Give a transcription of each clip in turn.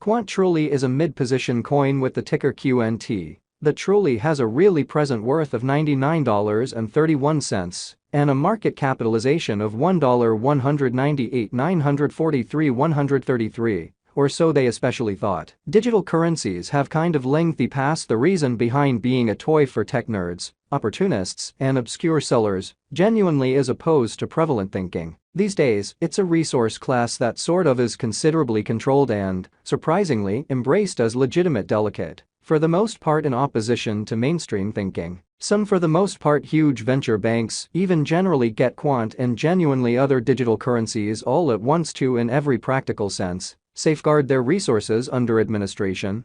Quant truly is a mid-position coin with the ticker QNT that truly has a really present worth of $99.31 and a market capitalization of $1,198,943,133, or so they especially thought. Digital currencies have kind of lengthy past the reason behind being a toy for tech nerds, opportunists, and obscure sellers, genuinely as opposed to prevalent thinking. These days, it's a resource class that sort of is considerably controlled and, surprisingly, embraced as legitimate delicate, for the most part in opposition to mainstream thinking. Some for the most part huge venture banks even generally get Quant and genuinely other digital currencies all at once to in every practical sense safeguard their resources under administration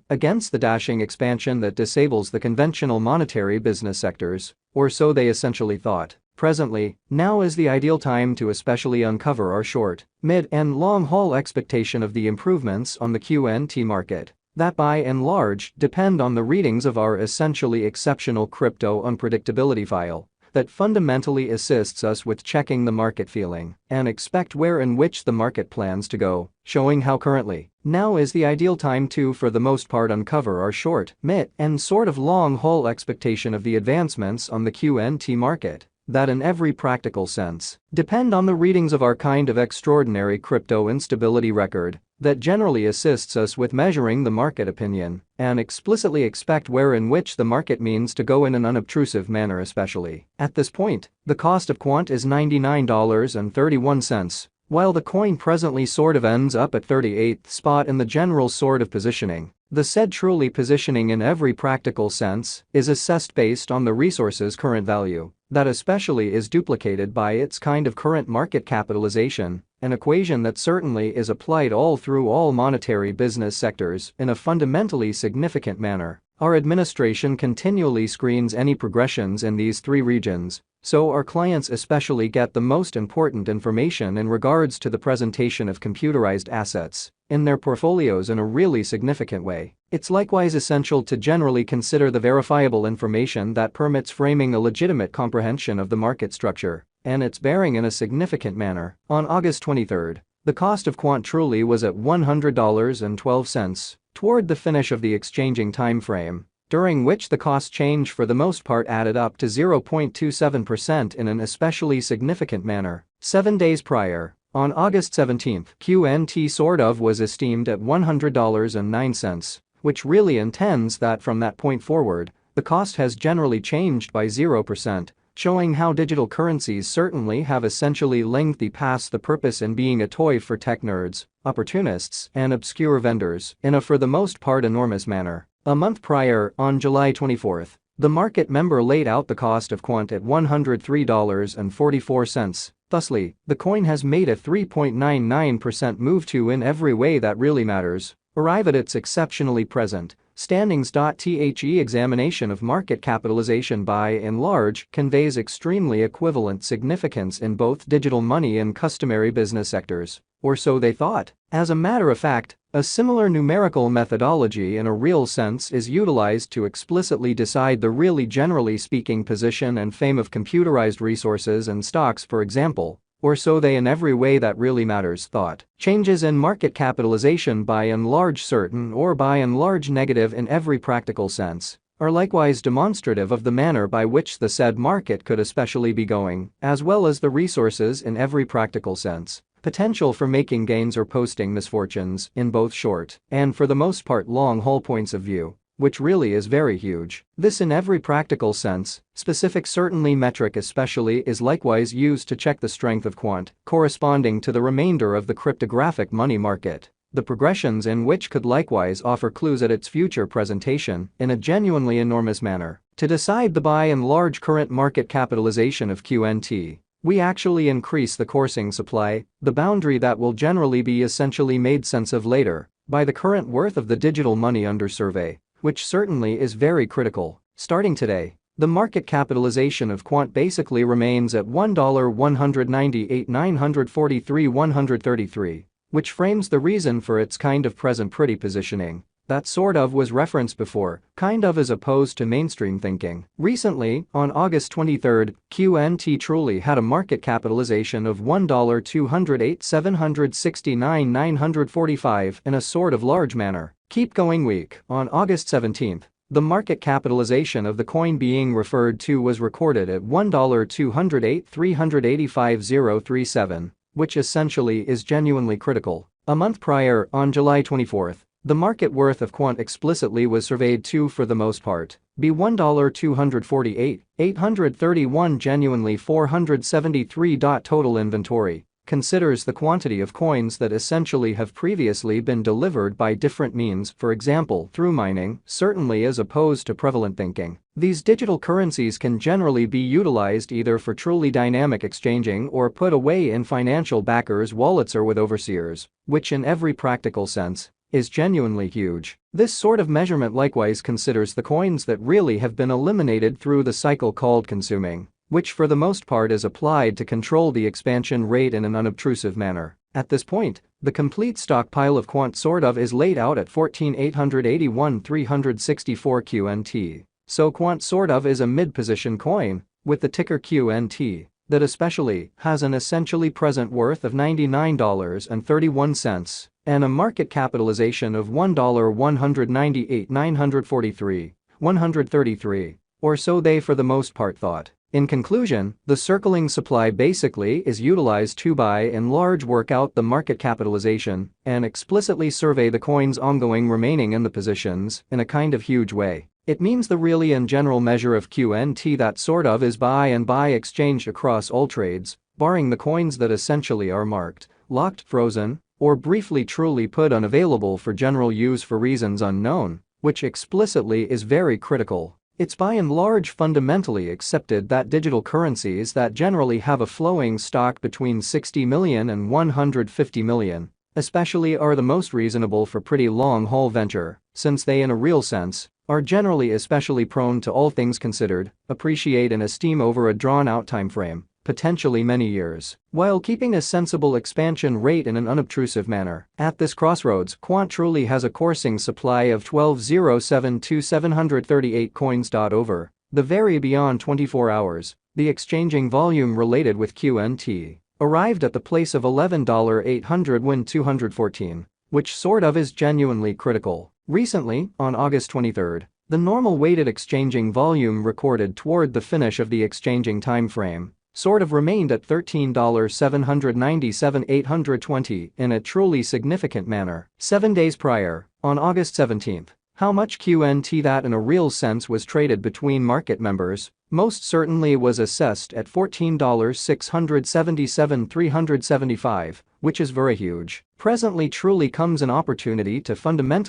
against the dashing expansion that disables the conventional monetary business sectors, or so they essentially thought. Presently, now is the ideal time to especially uncover our short, mid and long-haul expectation of the improvements on the QNT market that by and large depend on the readings of our essentially exceptional crypto unpredictability file that fundamentally assists us with checking the market feeling and expect where in which the market plans to go, showing how currently now is the ideal time to for the most part uncover our short, mid and sort of long-haul expectation of the advancements on the QNT market that in every practical sense depend on the readings of our kind of extraordinary crypto instability record that generally assists us with measuring the market opinion and explicitly expect where in which the market means to go in an unobtrusive manner especially. At this point, the cost of Quant is $99.31, while the coin presently sort of ends up at 38th spot in the general sort of positioning. The said truly positioning in every practical sense is assessed based on the resource's current value that especially is duplicated by its kind of current market capitalization, an equation that certainly is applied all through all monetary business sectors in a fundamentally significant manner. Our administration continually screens any progressions in these three regions, so our clients especially get the most important information in regards to the presentation of computerized assets in their portfolios in a really significant way. It's likewise essential to generally consider the verifiable information that permits framing a legitimate comprehension of the market structure and its bearing in a significant manner. On August 23, the cost of Quant truly was at $100.12 toward the finish of the exchanging time frame, during which the cost change for the most part added up to 0.27% in an especially significant manner. 7 days prior, on August 17, QNT sort of was esteemed at $100.09, which really intends that from that point forward, the cost has generally changed by 0%, showing how digital currencies certainly have essentially lengthy past the purpose in being a toy for tech nerds, opportunists, and obscure vendors in a for the most part enormous manner. A month prior, on July 24, the market member laid out the cost of Quant at $103.44. Thusly, the coin has made a 3.99% move to in every way that really matters, arrive at its exceptionally present standings. The examination of market capitalization by and large conveys extremely equivalent significance in both digital money and customary business sectors, or so they thought. As a matter of fact, a similar numerical methodology in a real sense is utilized to explicitly decide the really generally speaking position and fame of computerized resources and stocks, for example, or so they in every way that really matters thought. Changes in market capitalization by and large certain or by and large negative in every practical sense are likewise demonstrative of the manner by which the said market could especially be going, as well as the resources in every practical sense potential for making gains or posting misfortunes in both short and for the most part long-haul points of view, which really is very huge. This in every practical sense, specific certainly metric especially is likewise used to check the strength of Quant, corresponding to the remainder of the cryptographic money market, the progressions in which could likewise offer clues at its future presentation in a genuinely enormous manner. To decide the by and large current market capitalization of QNT, we actually increase the coursing supply, the boundary that will generally be essentially made sense of later, by the current worth of the digital money under survey, which certainly is very critical. Starting today, the market capitalization of Quant basically remains at $1,198,943,133, which frames the reason for its kind of present pretty positioning that sort of was referenced before, kind of as opposed to mainstream thinking. Recently, on August 23, Quant truly had a market capitalization of $1,208,769,945 in a sort of large manner. Keep going week. On August 17, the market capitalization of the coin being referred to was recorded at $1,208,385,037, which essentially is genuinely critical. A month prior, on July 24, the market worth of Quant explicitly was surveyed to, for the most part, be $1,248,831, genuinely 473. Total inventory considers the quantity of coins that essentially have previously been delivered by different means, for example through mining, certainly as opposed to prevalent thinking. These digital currencies can generally be utilized either for truly dynamic exchanging or put away in financial backers' wallets or with overseers, which in every practical sense is genuinely huge. This sort of measurement likewise considers the coins that really have been eliminated through the cycle called consuming, which for the most part is applied to control the expansion rate in an unobtrusive manner. At this point, the complete stockpile of Quant sort of is laid out at 14,881,364 QNT. So Quant sort of is a mid-position coin, with the ticker QNT, that especially has an essentially present worth of $99.31 and a market capitalization of $1,198,943, or so they for the most part thought. In conclusion, the circling supply basically is utilized to by and large work out the market capitalization and explicitly survey the coins ongoing remaining in the positions in a kind of huge way. It means the really and general measure of QNT that sort of is buy and buy exchanged across all trades, barring the coins that essentially are marked, locked, frozen, or briefly truly put unavailable for general use for reasons unknown, which explicitly is very critical. It's by and large fundamentally accepted that digital currencies that generally have a flowing stock between 60 million and 150 million, especially are the most reasonable for pretty long-haul venture, since they in a real sense are generally especially prone to, all things considered, appreciate and esteem over a drawn-out time frame, potentially many years, while keeping a sensible expansion rate in an unobtrusive manner. At this crossroads, Quant truly has a coursing supply of 12,072,738 coins. Over the very beyond 24 hours, the exchanging volume related with QNT arrived at the place of $11,800,214, which sort of is genuinely critical. Recently, on August 23, the normal weighted exchanging volume recorded toward the finish of the exchanging time frame sort of remained at $13,797,820 in a truly significant manner. 7 days prior, on August 17, how much QNT that in a real sense was traded between market members most certainly was assessed at $14,677,375, which is very huge. Presently truly comes an opportunity to fundamentally